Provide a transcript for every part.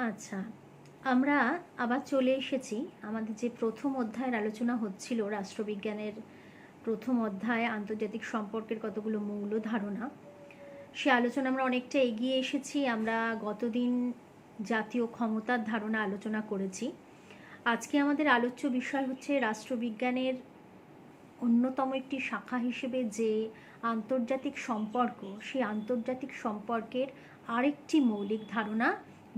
আচ্ছা, আমরা আবার চলে এসেছি আমাদের যে প্রথম অধ্যায়ের আলোচনা হচ্ছিল, রাষ্ট্রবিজ্ঞানের প্রথম অধ্যায় আন্তর্জাতিক সম্পর্কের কতগুলো মৌল ধারণা। সে আলোচনা আমরা অনেকটা এগিয়ে এসেছি। আমরা গতদিন জাতীয় ক্ষমতার ধারণা আলোচনা করেছি। আজকে আমাদের আলোচ্য বিষয় হচ্ছে রাষ্ট্রবিজ্ঞানের অন্যতম একটি শাখা হিসেবে যে আন্তর্জাতিক সম্পর্ক, সেই আন্তর্জাতিক সম্পর্কের আরেকটি মৌলিক ধারণা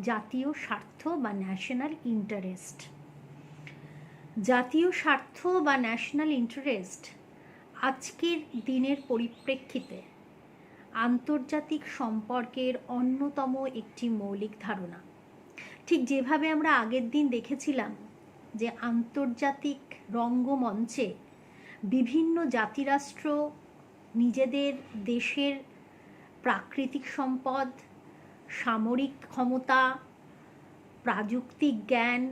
জাতীয় স্বার্থ বা ন্যাশনাল ইন্টারেস্ট। জাতীয় স্বার্থ বা ন্যাশনাল ইন্টারেস্ট আজকের দিনের পরিপ্রেক্ষিতে আন্তর্জাতিক সম্পর্কের অন্যতম একটি মৌলিক ধারণা। ঠিক যেভাবে আমরা আগের দিন দেখেছিলাম যে আন্তর্জাতিক রঙ্গমঞ্চে বিভিন্ন জাতিরাষ্ট্র নিজেদের দেশের প্রাকৃতিক সম্পদ, সামরিক ক্ষমতা, প্রযুক্তিক জ্ঞান,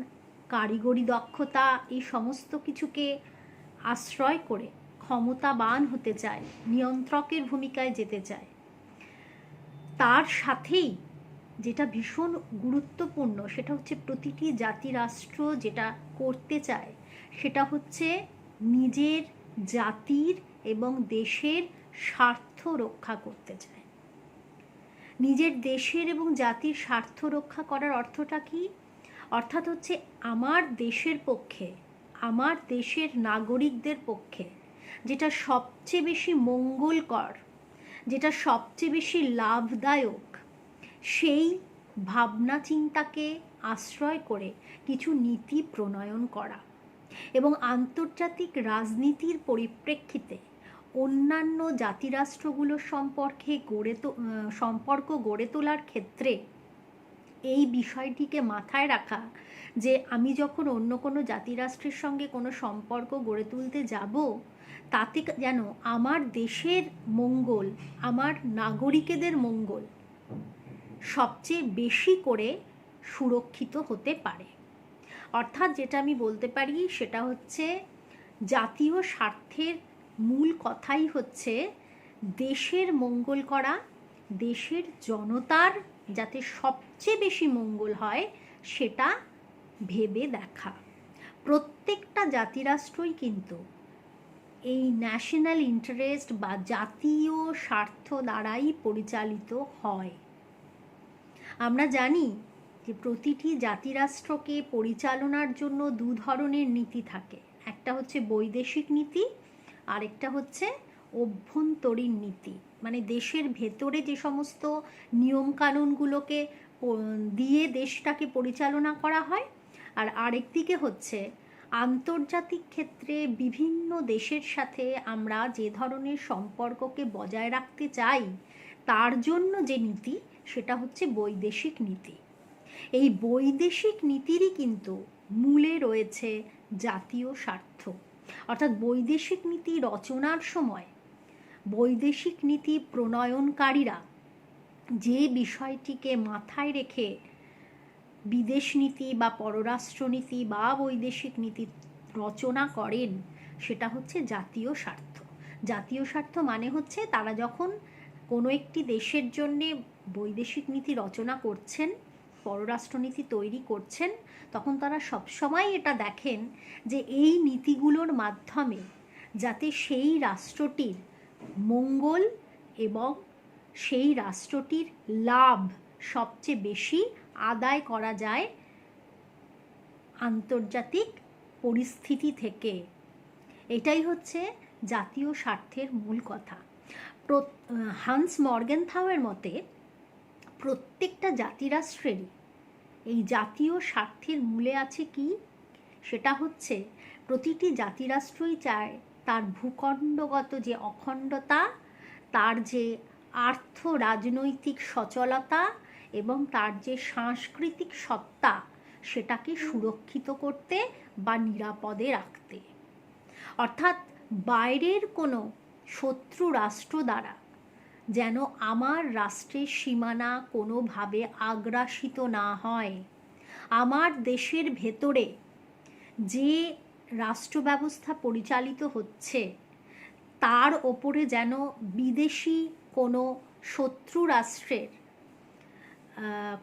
কারিগরি দক্ষতা এই সমস্ত কিছুকে আশ্রয় করে ক্ষমতাবান হতে চায়, নিয়ন্ত্রকের ভূমিকায় যেতে চায়। তার সাথেই যেটা ভীষণ গুরুত্বপূর্ণ সেটা হচ্ছে প্রতিটি জাতিরাষ্ট্র যেটা করতে চায় সেটা হচ্ছে নিজের জাতির এবং দেশের স্বার্থ রক্ষা করতে চায়। নিজের দেশের এবং জাতির স্বার্থ রক্ষা করার অর্থটা কি? অর্থাৎ হচ্ছে আমার দেশের পক্ষে, আমার দেশের নাগরিকদের পক্ষে যেটা সবচেয়ে বেশি মঙ্গলকর, যেটা সবচেয়ে বেশি লাভদায়ক, সেই ভাবনা চিন্তাকে আশ্রয় করে কিছু নীতি প্রণয়ন করা এবং আন্তর্জাতিক রাজনীতির পরিপ্রেক্ষিতে অন্যান্য জাতিরাষ্ট্রগুলোর সম্পর্ক গড়ে তোলার ক্ষেত্রে এই বিষয়টিকে মাথায় রাখা যে আমি যখন অন্য কোনো জাতিরাষ্ট্রের সঙ্গে কোনো সম্পর্ক গড়ে তুলতে যাব তাতে যেন আমার দেশের মঙ্গল, আমার নাগরিকেদের মঙ্গল সবচেয়ে বেশি করে সুরক্ষিত হতে পারে। অর্থাৎ যেটা আমি বলতে পারি সেটা হচ্ছে জাতীয় স্বার্থের মূল কথাই হচ্ছে দেশের মঙ্গল করা, দেশের জনতার যাতে সবচেয়ে বেশি মঙ্গল হয় সেটা ভেবে দেখা। প্রত্যেকটা জাতিরাষ্ট্রই কিন্তু এই ন্যাশনাল ইন্টারেস্ট বা জাতীয় স্বার্থ দ্বারাই পরিচালিত হয়। আমরা জানি যে প্রতিটি জাতিরাষ্ট্রকে পরিচালনার জন্য দু ধরনের নীতি থাকে। একটা হচ্ছে বৈদেশিক নীতি, আরেকটা হচ্ছে অভ্যন্তরীণ নীতি, মানে দেশের ভেতরে যে সমস্ত নিয়মকানুনগুলোকে দিয়ে দেশটাকে পরিচালনা করা হয়। আর আরেকদিকে হচ্ছে আন্তর্জাতিক ক্ষেত্রে বিভিন্ন দেশের সাথে আমরা যে ধরনের সম্পর্ককে বজায় রাখতে চাই তার জন্য যে নীতি সেটা হচ্ছে বৈদেশিক নীতি। এই বৈদেশিক নীতিরই কিন্তু মূলে রয়েছে জাতীয় স্বার্থ। অর্থাৎ বৈদেশিক নীতি রচনার সময় বৈদেশিক নীতি প্রণয়নকারীরা যে বিষয়টিকে মাথায় রেখে বিদেশ নীতি বা পররাষ্ট্রনীতি বা বৈদেশিক নীতি রচনা করেন সেটা হচ্ছে জাতীয় স্বার্থ। জাতীয় স্বার্থ মানে হচ্ছে তারা যখন কোনো একটি দেশের জন্যে বৈদেশিক নীতি রচনা করছেন, পররাষ্ট্রনীতি তৈরি করছেন, তখন তারা সবসময় এটা দেখেন যে এই নীতিগুলোর মাধ্যমে যাতে সেই রাষ্ট্রটির মঙ্গল এবং সেই রাষ্ট্রটির লাভ সবচেয়ে বেশি আদায় করা যায় আন্তর্জাতিক পরিস্থিতি থেকে। এটাই হচ্ছে জাতীয় স্বার্থের মূল কথা। হান্স মর্গেনথাউয়ের মতে প্রত্যেকটা জাতিরাষ্ট্রেরই এই জাতীয় স্বার্থের মূলে আছে কি? সেটা হচ্ছে প্রতিটি জাতিরাষ্ট্রই চায় তার ভূখণ্ডগত যে অখণ্ডতা, তার যে আর্থ রাজনৈতিক সচলতা এবং তার যে সাংস্কৃতিক সত্তা সেটাকে সুরক্ষিত করতে বা নিরাপদে রাখতে। অর্থাৎ বাইরের কোনো শত্রু রাষ্ট্র দ্বারা যেন আমার রাষ্ট্রের সীমানা কোনোভাবে আগ্রাসিত না হয়। আমার দেশের ভেতরে যে রাষ্ট্র ব্যবস্থা পরিচালিত হচ্ছে তার ওপরে যেন বিদেশি কোনো শত্রু রাষ্ট্রের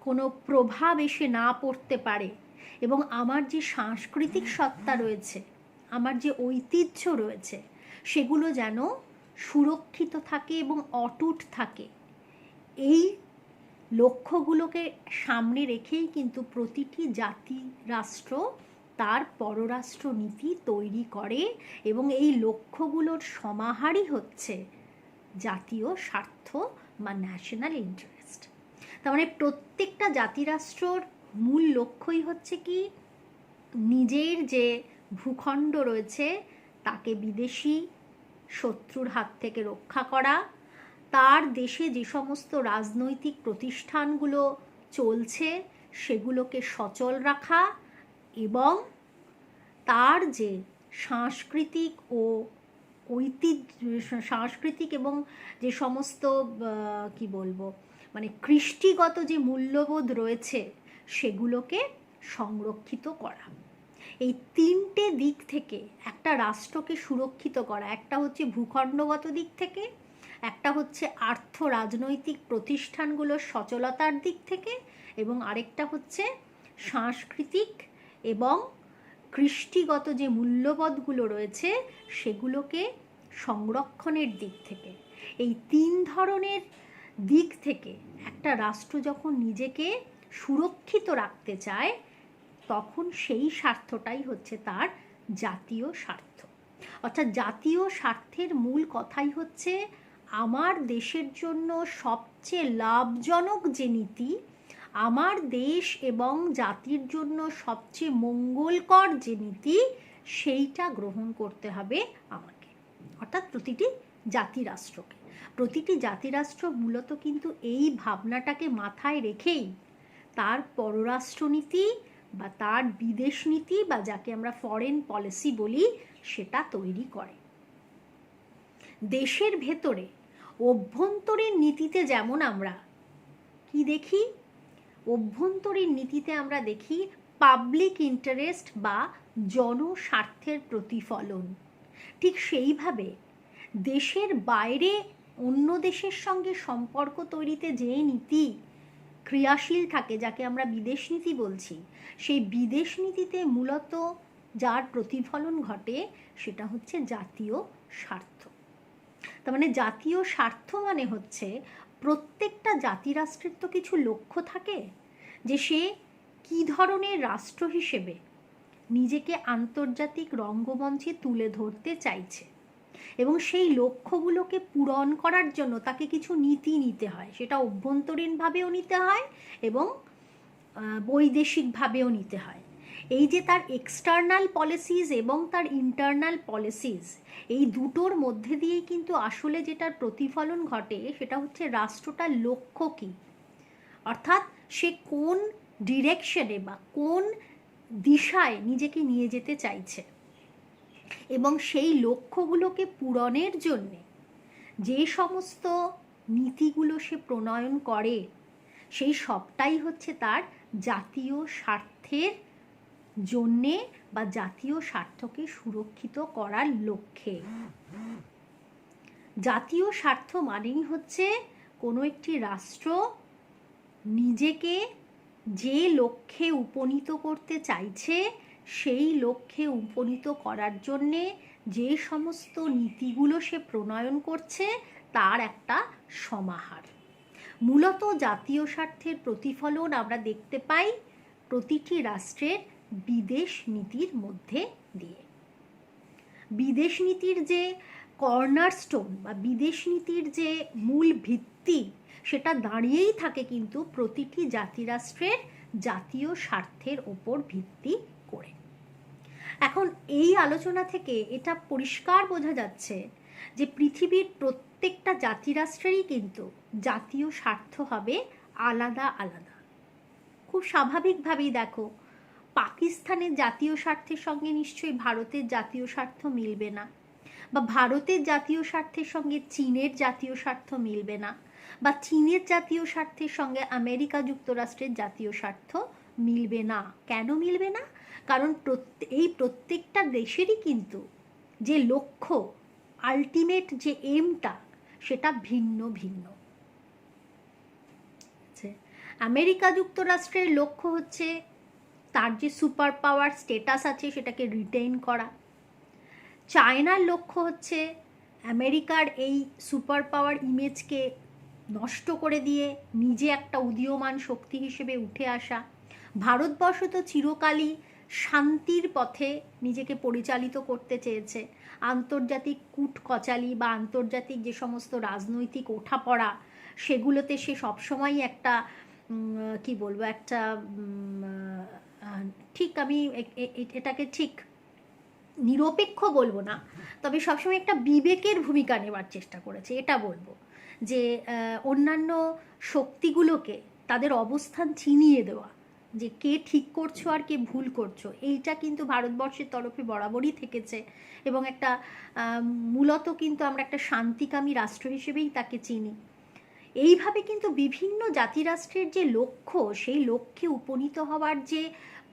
কোনো প্রভাব এসে না পড়তে পারে, এবং আমার যে সাংস্কৃতিক সত্তা রয়েছে, আমার যে ঐতিহ্য রয়েছে, সেগুলো যেন সুরক্ষিত থাকে এবং অটুট থাকে। এই লক্ষ্যগুলোকে সামনে রেখেই কিন্তু প্রতিটি জাতি রাষ্ট্র তার পররাষ্ট্র নীতি তৈরি করে, এবং এই লক্ষ্যগুলোর সমাহারই হচ্ছে জাতীয় স্বার্থ বা ন্যাশনাল ইন্টারেস্ট। তার মানে প্রত্যেকটা জাতিরাষ্ট্রর মূল লক্ষ্যই হচ্ছে কি, নিজের যে ভূখণ্ড রয়েছে তাকে বিদেশি শত্রুর হাত থেকে রক্ষা করা, তার দেশে যে সমস্ত রাজনৈতিক প্রতিষ্ঠানগুলো চলছে সেগুলোকে সচল রাখা, এবং তার যে সাংস্কৃতিক ও সাংস্কৃতিক এবং যে সমস্ত কি বলবো, মানে কৃষ্টিগত যে মূল্যবোধ রয়েছে সেগুলোকে সংরক্ষিত করা। এই তিনটে দিক থেকে একটা রাষ্ট্রকে সুরক্ষিত করা, একটা হচ্ছে ভূখণ্ডগত দিক থেকে, একটা হচ্ছে আর্থ রাজনৈতিক প্রতিষ্ঠানগুলোর সচলতার দিক থেকে, এবং আরেকটা হচ্ছে সাংস্কৃতিক এবং কৃষ্টিগত যে মূল্যবোধগুলো রয়েছে সেগুলোকে সংরক্ষণের দিক থেকে। এই তিন ধরনের দিক থেকে একটা রাষ্ট্র যখন নিজেকে সুরক্ষিত রাখতে চায়, তখন সেই স্বার্থটাই হচ্ছে তার জাতীয় স্বার্থ। অর্থাৎ জাতীয় স্বার্থের মূল কথাই হচ্ছে আমার দেশের জন্য সবচেয়ে লাভজনক যে নীতি, আমার দেশ এবং জাতির জন্য সবচেয়ে মঙ্গলকর যে নীতি, সেইটা গ্রহণ করতে হবে আমাকে, অর্থাৎ প্রতিটি জাতিরাষ্ট্রকে। প্রতিটি জাতিরাষ্ট্র মূলত কিন্তু এই ভাবনাটাকে মাথায় রেখেই তার পররাষ্ট্রনীতি বা তার বিদেশ নীতি, বা যাকে আমরা ফরেন পলিসি বলি, সেটা তৈরি করে। দেশের ভেতরে অভ্যন্তরীণ নীতিতে যেমন আমরা কি দেখি, অভ্যন্তরীণ নীতিতে আমরা দেখি পাবলিক ইন্টারেস্ট বা জনস্বার্থের প্রতিফলন। ঠিক সেইভাবে দেশের বাইরে অন্য দেশের সঙ্গে সম্পর্ক তৈরিতে যে নীতি ক্রিয়াশীল থাকে, যাকে আমরা বিদেশ নীতি বলছি, সেই বিদেশ নীতিতে মূলত যার প্রতিফলন ঘটে সেটা হচ্ছে জাতীয় স্বার্থ। তার মানে জাতীয় স্বার্থ মানে হচ্ছে প্রত্যেকটা জাতিরাষ্ট্রের তো কিছু লক্ষ্য থাকে, যে সে কী ধরনের রাষ্ট্র হিসেবে নিজেকে আন্তর্জাতিক রঙ্গমঞ্চে তুলে ধরতে চাইছে, এবং সেই লক্ষ্যগুলোকে পূরণ করার জন্য তাকে কিছু নীতি নিতে হয়। সেটা অভ্যন্তরীণভাবেও নিতে হয় এবং বৈদেশিকভাবেও নিতে হয়। এই যে তার এক্সটার্নাল পলিসিস এবং তার ইন্টারনাল পলিসিস, এই দুটোর মধ্যে দিয়েই কিন্তু আসলে যেটার প্রতিফলন ঘটে সেটা হচ্ছে রাষ্ট্রটার লক্ষ্য কী, অর্থাৎ সে কোন ডিরেকশনে বা কোন দিশায় নিজেকে নিয়ে যেতে চাইছে, এবং সেই লক্ষ্যগুলোকে পূরণের জন্যে যে সমস্ত নীতিগুলো সে প্রণয়ন করে, সেই সবটাই হচ্ছে তার জাতীয় স্বার্থের জন্যে বা জাতীয় স্বার্থকে সুরক্ষিত করার লক্ষ্যে। জাতীয় স্বার্থ মানেই হচ্ছে কোনো একটি রাষ্ট্র নিজেকে যে লক্ষ্যে উপনীত করতে চাইছে, সেই লক্ষ্যে উপনীত করার জন্যে যে সমস্ত নীতিগুলো সে প্রণয়ন করছে তার একটা সমাহার। মূলত জাতীয় স্বার্থের প্রতিফলন আমরা দেখতে পাই প্রতিটি রাষ্ট্রের বিদেশ নীতির মধ্যে দিয়ে। বিদেশ নীতির যে কর্নারস্টোন বা বিদেশ নীতির যে মূল ভিত্তি, সেটা দাঁড়িয়েই থাকে কিন্তু প্রতিটি জাতিরাষ্ট্রের জাতীয় স্বার্থের ওপর ভিত্তি করে। এখন এই আলোচনা থেকে এটা পরিষ্কার বোঝা যাচ্ছে যে পৃথিবীর প্রত্যেকটা জাতিরাষ্ট্রেরই কিন্তু জাতীয় স্বার্থ হবে আলাদা আলাদা। খুব স্বাভাবিকভাবেই দেখো, পাকিস্তানের জাতীয় স্বার্থের সঙ্গে নিশ্চয়ই ভারতের জাতীয় স্বার্থ মিলবে না, বা ভারতের জাতীয় স্বার্থের সঙ্গে চীনের জাতীয় স্বার্থ মিলবে না, বা চীনের জাতীয় স্বার্থের সঙ্গে আমেরিকা যুক্তরাষ্ট্রের জাতীয় স্বার্থ মিলবে না। কেন মিলবে না? কারণ এই প্রত্যেকটা দেশেরই কিন্তু যে লক্ষ্য, আলটিমেট যে এমটা, সেটা ভিন্ন ভিন্ন। আমেরিকা যুক্তরাষ্ট্রের লক্ষ্য হচ্ছে তার যে সুপার পাওয়ার স্টেটাস আছে সেটাকে রিটেইন করা। চায়নার লক্ষ্য হচ্ছে আমেরিকার এই সুপার পাওয়ার ইমেজকে নষ্ট করে দিয়ে নিজে একটা উদীয়মান শক্তি হিসেবে উঠে আসা। ভারতবর্ষ তো চিরকালই শান্তির পথে নিজেকে পরিচালিত করতে চেয়েছে। আন্তর্জাতিক কূটকচালি বা আন্তর্জাতিক যে সমস্ত রাজনৈতিক ওঠাপড়া সেগুলোতে সে সবসময়ই একটা কি বলবো, একটা ঠিক আমি এটাকে ঠিক নিরপেক্ষ বলবো না, তবে সবসময় একটা বিবেকের ভূমিকা নেওয়ার চেষ্টা করেছে, এটা বলবো। যে অন্যান্য শক্তিগুলোকে তাদের অবস্থান চিনিয়ে দেওয়া, যে কে ঠিক করছো আর কে ভুল করছো, এইটা কিন্তু ভারতবর্ষের তরফে বরাবরই থেকেছে। এবং একটা মূলত কিন্তু আমরা একটা শান্তিকামী রাষ্ট্র হিসেবেই তাকে চিনি। এইভাবে কিন্তু বিভিন্ন জাতিরাষ্ট্রের যে লক্ষ্য, সেই লক্ষ্যে উপনীত হওয়ার যে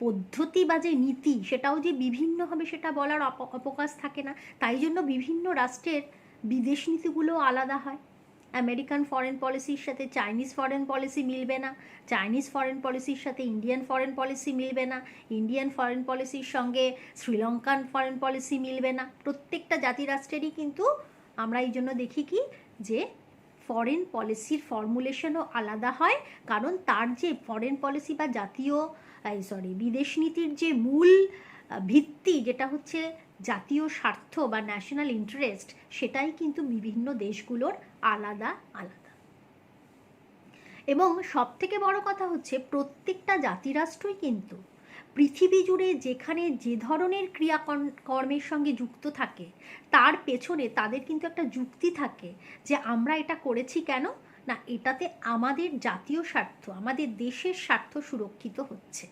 পদ্ধতি বা যে নীতি, সেটাও যে বিভিন্ন হবে সেটা বলার অবকাশ থাকে না। তাই জন্য বিভিন্ন রাষ্ট্রের বিদেশ নীতিগুলো আলাদা হয়। আমেরিকান ফরেন পলিসির সাথে চাইনিজ ফরেন পলিসি মিলবে না, চাইনিজ ফরেন পলিসির সাথে ইন্ডিয়ান ফরেন পলিসি মিলবে না, ইন্ডিয়ান ফরেন পলিসির সঙ্গে শ্রীলঙ্কান ফরেন পলিসি মিলবে না। প্রত্যেকটা জাতিরাষ্ট্রেরই কিন্তু আমরা এই জন্য দেখি কি যে ফরেন পলিসির ফর্মুলেশনও আলাদা হয়, কারণ তার যে ফরেন পলিসি বা বিদেশ নীতির যে মূল ভিত্তি, যেটা হচ্ছে জাতীয় স্বার্থ বা ন্যাশনাল ইন্টারেস্ট, সেটাই কিন্তু বিভিন্ন দেশগুলোর আলাদা আলাদা। এবং সব থেকে বড় কথা হচ্ছে প্রত্যেকটা জাতিরাষ্ট্রই কিন্তু পৃথিবী জুড়ে যেখানে যে ধরনের ক্রিয়াকর্মের সঙ্গে যুক্ত থাকে তার পেছনে তাদের কিন্তু একটা যুক্তি থাকে যে আমরা এটা করেছি কেন না, এটাতে আমাদের জাতীয় স্বার্থ, আমাদের দেশের স্বার্থ সুরক্ষিত হচ্ছে।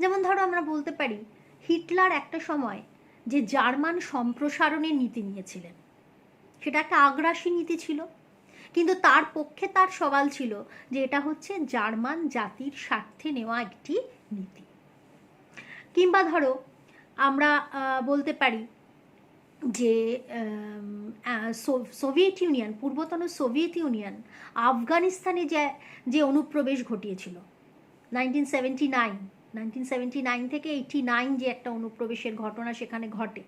যেমন ধরো আমরা বলতে পারি হিটলার একটা সময় যে জার্মান সম্প্রসারণের নীতি নিয়েছিলেন, সেটা একটা আগ্রাসী নীতি ছিল, কিন্তু তার পক্ষে তার সওয়াল ছিল যে এটা হচ্ছে জার্মান জাতির স্বার্থে নেওয়া একটি নীতি। কিংবা ধরো আমরা বলতে পারি যে সোভিয়েত ইউনিয়ন, পূর্বতন সোভিয়েত ইউনিয়ন আফগানিস্তানে যে অনুপ্রবেশ ঘটিয়েছিল 1979 থেকে 89 যে একটা অনুপ্রবেশের ঘটনা সেখানে ঘটে,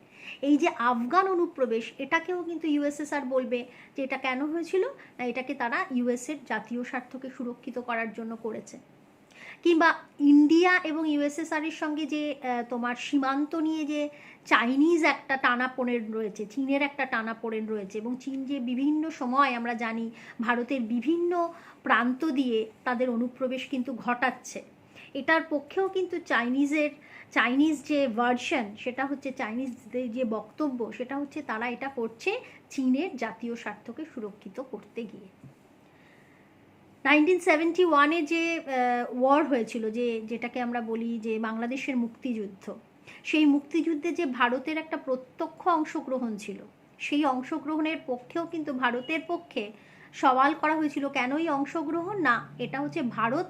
এই যে আফগান অনুপ্রবেশ, এটাকেও কিন্তু ইউএসএসআর বলবে যে এটা কেন হয়েছিল না, এটাকে তারা ইউএসের জাতীয় স্বার্থকে সুরক্ষিত করার জন্য করেছে। কিংবা ইন্ডিয়া এবং ইউএসএসআরের সঙ্গে যে তোমার সীমান্ত নিয়ে যে চাইনিজ একটা টানাপোড়েন রয়েছে, চীনের একটা টানাপোড়েন রয়েছে, এবং চীন যে বিভিন্ন সময় আমরা জানি ভারতের বিভিন্ন প্রান্ত দিয়ে তাদের অনুপ্রবেশ কিন্তু ঘটাচ্ছে, এটার পক্ষেও কিন্তু চাইনিজ যে ভার্সন, সেটা হচ্ছে চাইনিজদের যে বক্তব্য, সেটা হচ্ছে তারা এটা করছে চীনের জাতীয় স্বার্থকে সুরক্ষিত করতে গিয়ে। 1971-এ যে ওয়ার হয়েছিল, যেটাকে আমরা বলি যে বাংলাদেশের মুক্তিযুদ্ধ, সেই মুক্তিযুদ্ধে যে ভারতের একটা প্রত্যক্ষ অংশগ্রহণ ছিল, সেই অংশগ্রহণের পক্ষেও কিন্তু ভারতের পক্ষে সওয়াল করা হয়েছিল কেন এই অংশগ্রহণ, না এটা হচ্ছে ভারত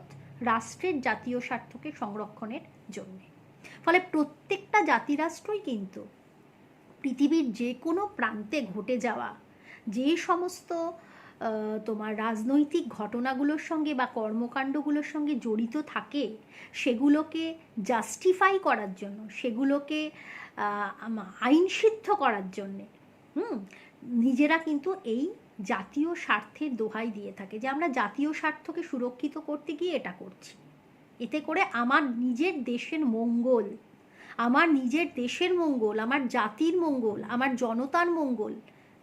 রাষ্ট্রের জাতীয় স্বার্থকে সংরক্ষণের জন্য। ফলে প্রত্যেকটা জাতিরাষ্ট্রই কিন্তু পৃথিবীর যে কোনো প্রান্তে ঘটে যাওয়া যে সমস্ত তোমার রাজনৈতিক ঘটনাগুলোর সঙ্গে বা কর্মকাণ্ডগুলোর সঙ্গে জড়িত থাকে, সেগুলোকে জাস্টিফাই করার জন্য, সেগুলোকে আইনসিদ্ধ করার জন্যে নিজেরা কিন্তু এই জাতীয় স্বার্থের দোহাই দিয়ে থাকে যে আমরা জাতীয় স্বার্থকে সুরক্ষিত করতে গিয়ে এটা করছি, এতে করে আমার নিজের দেশের মঙ্গল, আমার নিজের দেশের মঙ্গল, আমার জাতির মঙ্গল, আমার জনতার মঙ্গল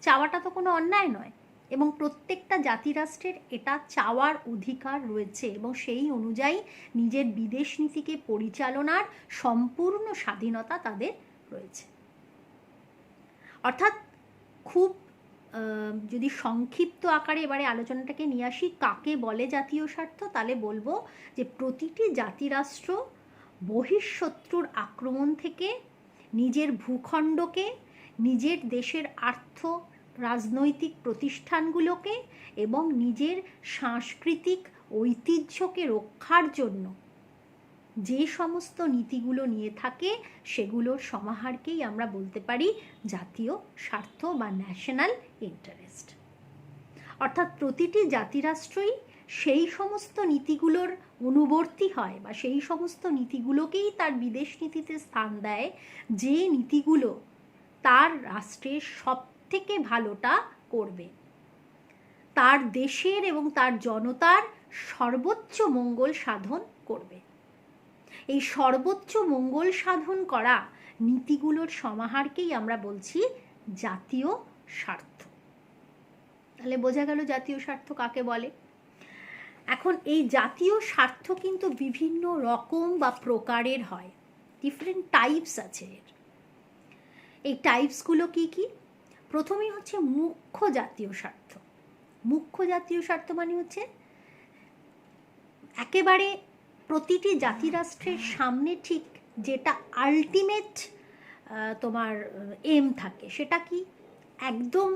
চাওয়াটা তো কোনো অন্যায় নয়। এবং প্রত্যেকটা জাতিরাষ্ট্রের এটা চাওয়ার অধিকার রয়েছে এবং সেই অনুযায়ী নিজের বিদেশ নীতিকে পরিচালনার সম্পূর্ণ স্বাধীনতা তাদের রয়েছে। অর্থাৎ খুব যদি সংক্ষিপ্ত আকারে এবারে আলোচনাটাকে নিয়ে আসি কাকে বলে জাতীয় স্বার্থ, তাহলে বলবো যে প্রতিটি জাতিরাষ্ট্র বহিঃশত্রুর আক্রমণ থেকে নিজের ভূখণ্ডকে, নিজের দেশের রাজনৈতিক প্রতিষ্ঠানগুলোকে এবং নিজের সাংস্কৃতিক ঐতিহ্যকে রক্ষার জন্য যে সমস্ত নীতিগুলো নিয়ে থাকে সেগুলোর সমাহারকেই আমরা বলতে পারি জাতীয় স্বার্থ বা ন্যাশনাল ইন্টারেস্ট। অর্থাৎ প্রতিটি জাতিরাষ্ট্রই সেই সমস্ত নীতিগুলোর অনুবর্তী হয় বা সেই সমস্ত নীতিগুলোকেই তার বিদেশ নীতিতে স্থান দেয়, যে নীতিগুলো তার রাষ্ট্রের সব থেকে ভালোটা করবে, তার দেশের এবং তার জনতার সর্বোচ্চ মঙ্গল সাধন করবে। এই সর্বোচ্চ মঙ্গল সাধন করা নীতিগুলোর সমাহারকেই আমরা বলছি জাতীয় স্বার্থ। তাহলে বোঝা গেল জাতীয় স্বার্থ কাকে বলে। এখন এই জাতীয় স্বার্থ কিন্তু বিভিন্ন রকম বা প্রকারের হয়, ডিফারেন্ট টাইপস আছে এর। এই টাইপসগুলো কি কি? প্রথমেই হচ্ছে মুখ্য জাতীয় স্বার্থ। মুখ্য জাতীয় স্বার্থ মানে হচ্ছে একেবারে প্রতিটি জাতিরাষ্ট্রের সামনে ঠিক যেটা আলটিমেট তোমার এম থাকে, সেটা কি? একদম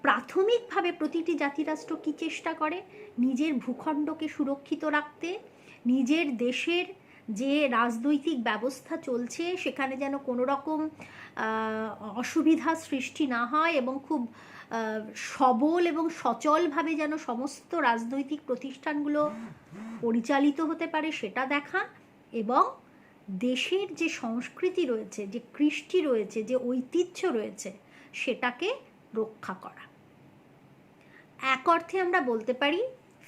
প্রাথমিকভাবে প্রতিটি জাতিরাষ্ট্র কি চেষ্টা করে? নিজের ভূখণ্ডকে সুরক্ষিত রাখতে, নিজের দেশের যে রাজনৈতিক ব্যবস্থা চলছে সেখানে যেন কোনো রকম অসুবিধা সৃষ্টি না হয় এবং খুব সবল এবং সচলভাবে যেন সমস্ত রাজনৈতিক প্রতিষ্ঠানগুলো পরিচালিত হতে পারে সেটা দেখা, এবং দেশের যে সংস্কৃতি রয়েছে, যে কৃষ্টি রয়েছে, যে ঐতিহ্য রয়েছে সেটাকে রক্ষা করা। এক অর্থে আমরা বলতে পারি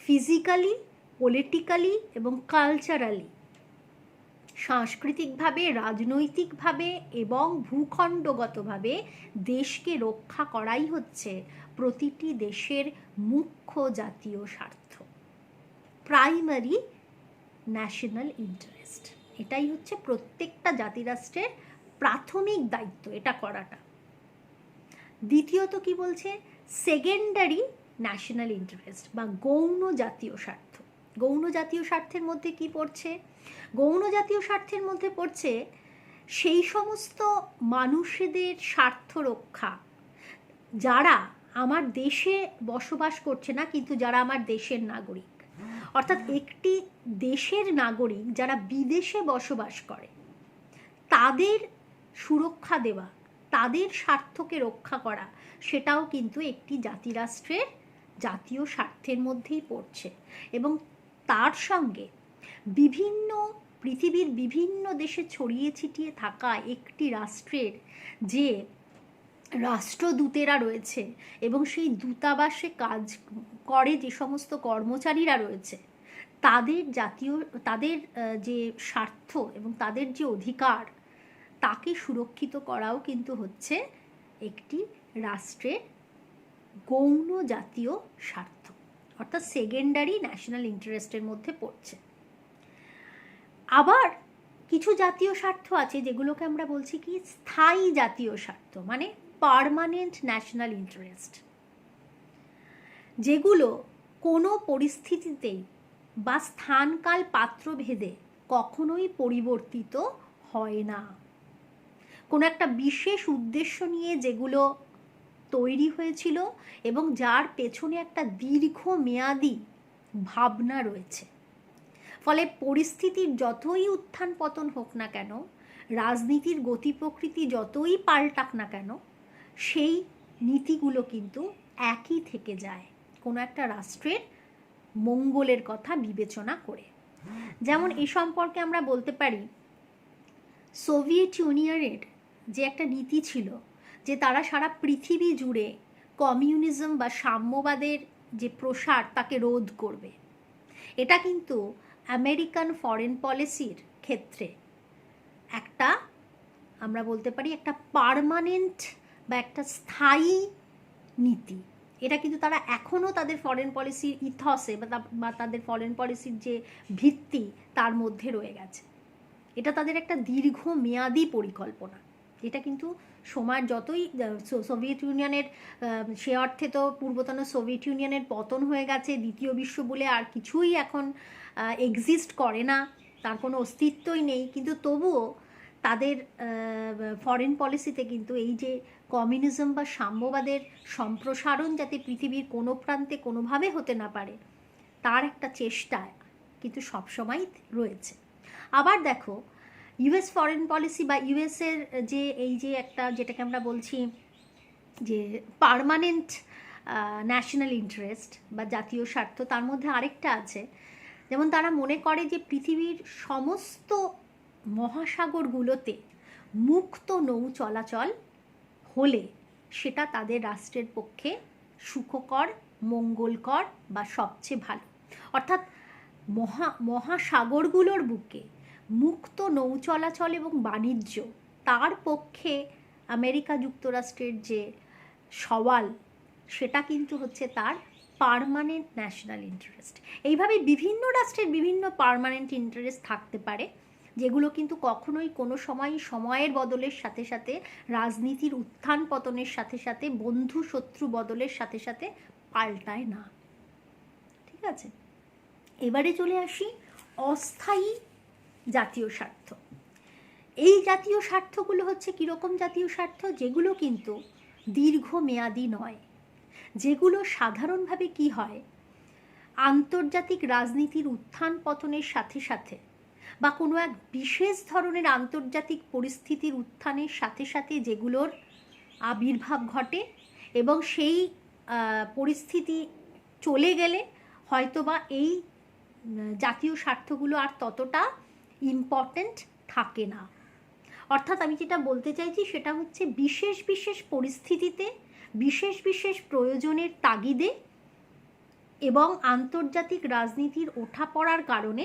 ফিজিক্যালি, পলিটিক্যালি এবং কালচারালি, সাংস্কৃতিকভাবে, রাজনৈতিকভাবে এবং ভূখণ্ডগতভাবে দেশকে রক্ষা করাই হচ্ছে প্রতিটি দেশের মুখ্য জাতীয় স্বার্থ, প্রাইমারি ন্যাশনাল ইন্টারেস্ট। এটাই হচ্ছে প্রত্যেকটা জাতিরাষ্ট্রের প্রাথমিক দায়িত্ব, এটা করাটা। দ্বিতীয়ত কি বলছে? সেকেন্ডারি ন্যাশনাল ইন্টারেস্ট বা গৌণ জাতীয় স্বার্থ। গৌণ জাতীয় স্বার্থের মধ্যে কি পড়ছে? গৌণ জাতীয় স্বার্থের মধ্যে পড়ছে সেই সমস্ত মানুষদের স্বার্থ রক্ষা যারা আমার দেশে বসবাস করছে না, কিন্তু যারা আমার দেশের নাগরিক। অর্থাৎ একটি দেশের নাগরিক যারা বিদেশে বসবাস করে তাদের সুরক্ষা দেওয়া, তাদের স্বার্থকে রক্ষা করা, সেটাও কিন্তু একটি জাতিরাষ্ট্রের জাতীয় স্বার্থের মধ্যেই পড়ছে। এবং তার সঙ্গে বিভিন্ন পৃথিবীর বিভিন্ন দেশে ছড়িয়ে ছিটিয়ে থাকা একটি রাষ্ট্রের যে রাষ্ট্রদূতেরা রয়েছে এবং সেই দূতাবাসে কাজ করে যে সমস্ত কর্মচারীরা রয়েছে, তাদের যে স্বার্থ এবং তাদের যে অধিকার তাকে সুরক্ষিত করাও কিন্তু হচ্ছে একটি রাষ্ট্রের গৌণ জাতীয় স্বার্থ, অর্থাৎ সেকেন্ডারি ন্যাশনাল ইন্টারেস্টের মধ্যে পড়ছে। আবার কিছু জাতীয় স্বার্থ আছে যেগুলোকে আমরা বলছি কি স্থায়ী জাতীয় স্বার্থ, মানে পার্মানেন্ট ন্যাশনাল ইন্টারেস্ট, যেগুলো কোনো পরিস্থিতিতেই বা স্থানকাল পাত্রভেদে কখনোই পরিবর্তিত হয় না। কোনো একটা বিশেষ উদ্দেশ্য নিয়ে যেগুলো তৈরি হয়েছিল এবং যার পেছনে একটা দীর্ঘমেয়াদী ভাবনা রয়েছে, ফলে পরিস্থিতির যতই উত্থান পতন হোক না কেন, রাজনীতির গতি প্রকৃতি যতই পাল্টাক না কেন, সেই নীতিগুলো কিন্তু একই থেকে যায় কোনো একটা রাষ্ট্রের মঙ্গলের কথা বিবেচনা করে। যেমন এই সম্পর্কে আমরা বলতে পারি সোভিয়েত ইউনিয়নের যে একটা নীতি ছিল যে তারা সারা পৃথিবী জুড়ে কমিউনিজম বা সাম্যবাদের যে প্রসার তাকে রোধ করবে। এটা কিন্তু আমেরিকান ফরেন পলিসির ক্ষেত্রে একটা আমরা বলতে পারি একটা পার্মানেন্ট বা একটা স্থায়ী নীতি। এটা কিন্তু তারা এখনও তাদের ফরেন পলিসির ইথসে বা তাদের ফরেন পলিসির যে ভিত্তি তার মধ্যে রয়ে গেছে। এটা তাদের একটা দীর্ঘমেয়াদী পরিকল্পনা। এটা কিন্তু সময়ের যতই সোভিয়েত ইউনিয়নের সে অর্থে তো পূর্বতন সোভিয়েত ইউনিয়নের পতন হয়ে গেছে, দ্বিতীয় বিশ্ব বলে আর কিছুই এখন এক্সিস্ট করে না, তার কোনো অস্তিত্বই নেই, কিন্তু তবুও তাদের ফরেন পলিসিতে কিন্তু এই যে কমিউনিজম বা সাম্যবাদের সম্প্রসারণ যাতে পৃথিবীর কোনো প্রান্তে কোনোভাবে হতে না পারে তার একটা চেষ্টা কিন্তু সবসময় রয়েছে। আবার দেখো ইউএস ফরেন পলিসি বা ইউএসের যে এই যে একটা যেটাকে আমরা বলছি যে পার্মানেন্ট ন্যাশনাল ইন্টারেস্ট বা জাতীয় স্বার্থ, তার মধ্যে আরেকটা আছে, যেমন তারা মনে করে যে পৃথিবীর সমস্ত মহাসাগরগুলোতে মুক্ত নৌ চলাচল হলে সেটা তাদের রাষ্ট্রের পক্ষে সুখকর, মঙ্গলকর বা সবচেয়ে ভালো। অর্থাৎ মহাসাগরগুলোর বুকে মুক্ত নৌ চলাচল এবং বাণিজ্য তার পক্ষে আমেরিকা যুক্তরাষ্ট্রের যে সওয়াল, সেটা কিন্তু হচ্ছে তার পার্মানেন্ট ন্যাশনাল ইন্টারেস্ট। এইভাবে বিভিন্ন রাষ্ট্রের বিভিন্ন পার্মানেন্ট ইন্টারেস্ট থাকতে পারে, যেগুলো কিন্তু কখনোই কোনো সময়ের বদলের সাথে সাথে, রাজনীতির উত্থান পতনের সাথে সাথে, বন্ধু শত্রু বদলের সাথে সাথে পাল্টায় না। ঠিক আছে, এবারে চলে আসি অস্থায়ী জাতীয় স্বার্থ। এই জাতীয় স্বার্থগুলো হচ্ছে কীরকম জাতীয় স্বার্থ? যেগুলো কিন্তু দীর্ঘমেয়াদী নয়, যেগুলো সাধারণভাবে কি হয়, আন্তর্জাতিক রাজনীতির উত্থান পতনের সাথে সাথে বা কোনো এক বিশেষ ধরনের আন্তর্জাতিক পরিস্থিতির উত্থানের সাথে সাথে যেগুলোর আবির্ভাব ঘটে এবং সেই পরিস্থিতি চলে গেলে হয়তোবা এই জাতীয় স্বার্থগুলো আর ততটা ইম্পর্ট্যান্ট থাকে না। অর্থাৎ আমি যেটা বলতে চাইছি সেটা হচ্ছে বিশেষ বিশেষ পরিস্থিতিতে, বিশেষ বিশেষ প্রয়োজনের তাগিদে এবং আন্তর্জাতিক রাজনীতির ওঠাপড়ার কারণে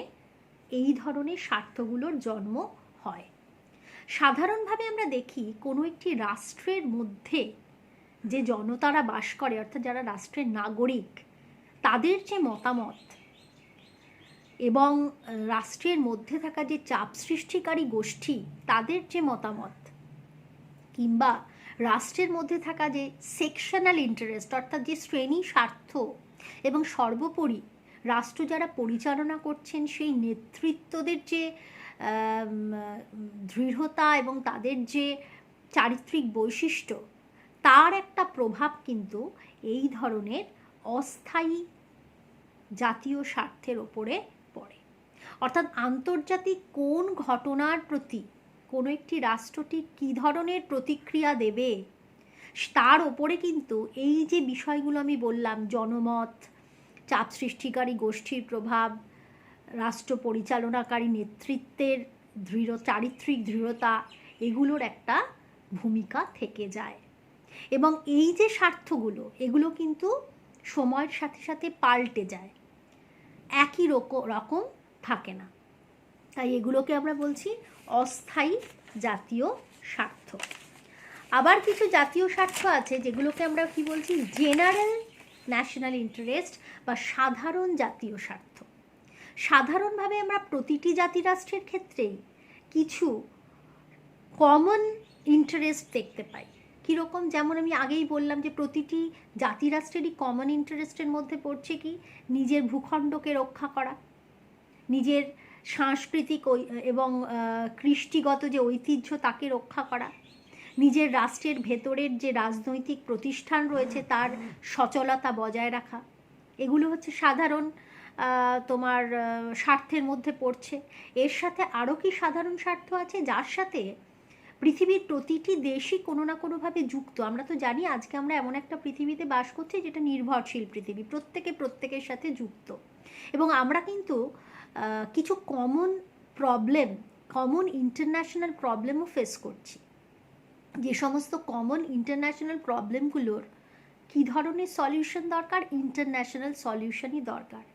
এই ধরনের স্বার্থগুলোর জন্ম হয়। সাধারণভাবে আমরা দেখি কোনো একটি রাষ্ট্রের মধ্যে যে জনতারা বাস করে, অর্থাৎ যারা রাষ্ট্রের নাগরিক, তাদের যে মতামত এবং রাষ্ট্রের মধ্যে থাকা যে চাপ সৃষ্টিকারী গোষ্ঠী তাদের যে মতামত, কিংবা রাষ্ট্রের মধ্যে থাকা যে সেকশনাল ইন্টারেস্ট অর্থাৎ যে শ্রেণী স্বার্থ, এবং সর্বোপরি রাষ্ট্র যারা পরিচালনা করছেন সেই নেতৃত্বদের যে দৃঢ়তা এবং তাদের যে চারিত্রিক বৈশিষ্ট্য, তার একটা প্রভাব কিন্তু এই ধরনের অস্থায়ী জাতীয় স্বার্থের ওপরে পড়ে। অর্থাৎ আন্তর্জাতিক কোন ঘটনার প্রতি কোনো একটি রাষ্ট্রটি কী ধরনের প্রতিক্রিয়া দেবে তার ওপরে কিন্তু এই যে বিষয়গুলো আমি বললাম, জনমত, চাপ সৃষ্টিকারী গোষ্ঠীর প্রভাব, রাষ্ট্র পরিচালনাকারী নেতৃত্বের চারিত্রিক দৃঢ়তা, এগুলোর একটা ভূমিকা থেকে যায়। এবং এই যে স্বার্থগুলো, এগুলো কিন্তু সময়ের সাথে সাথে পাল্টে যায়, একই রকম থাকে না। তাই এগুলোকে আমরা বলছি অস্থায়ী জাতীয় স্বার্থ। আবার কিছু জাতীয় স্বার্থ আছে যেগুলোকে আমরা কি বলছি, জেনারেল ন্যাশনাল ইন্টারেস্ট বা সাধারণ জাতীয় স্বার্থ। সাধারণভাবে আমরা প্রতিটি জাতিরাষ্ট্রের ক্ষেত্রেই কিছু কমন ইন্টারেস্ট দেখতে পাই। কীরকম? যেমন আমি আগেই বললাম যে প্রতিটি জাতিরাষ্ট্রেরই কমন ইন্টারেস্টের মধ্যে পড়ছে কি, নিজের ভূখণ্ডকে রক্ষা করা, নিজের সাংস্কৃতিক এবং কৃষ্টিগত যে ঐতিহ্য তাকে রক্ষা করা, নিজের রাষ্ট্রের ভেতরের যে রাজনৈতিক প্রতিষ্ঠান রয়েছে তার সচলতা বজায় রাখা। এগুলো হচ্ছে সাধারণ তোমার স্বার্থের মধ্যে পড়ছে। এর সাথে আরও কি সাধারণ স্বার্থ আছে যার সাথে পৃথিবীর প্রতিটি দেশই কোনো না কোনোভাবে যুক্ত। আমরা তো জানি আজকে আমরা এমন একটা পৃথিবীতে বাস করছি যেটা নির্ভরশীল পৃথিবী, প্রত্যেকে প্রত্যেকের সাথে যুক্ত, এবং আমরা কিন্তু কিছু কমন ইন্টারন্যাশনাল প্রবলেমও ফেস করছি। যে সমস্ত কমন ইন্টারন্যাশনাল প্রবলেমগুলোর কী ধরনের সলিউশন দরকার, ইন্টারন্যাশনাল সলিউশনই দরকার,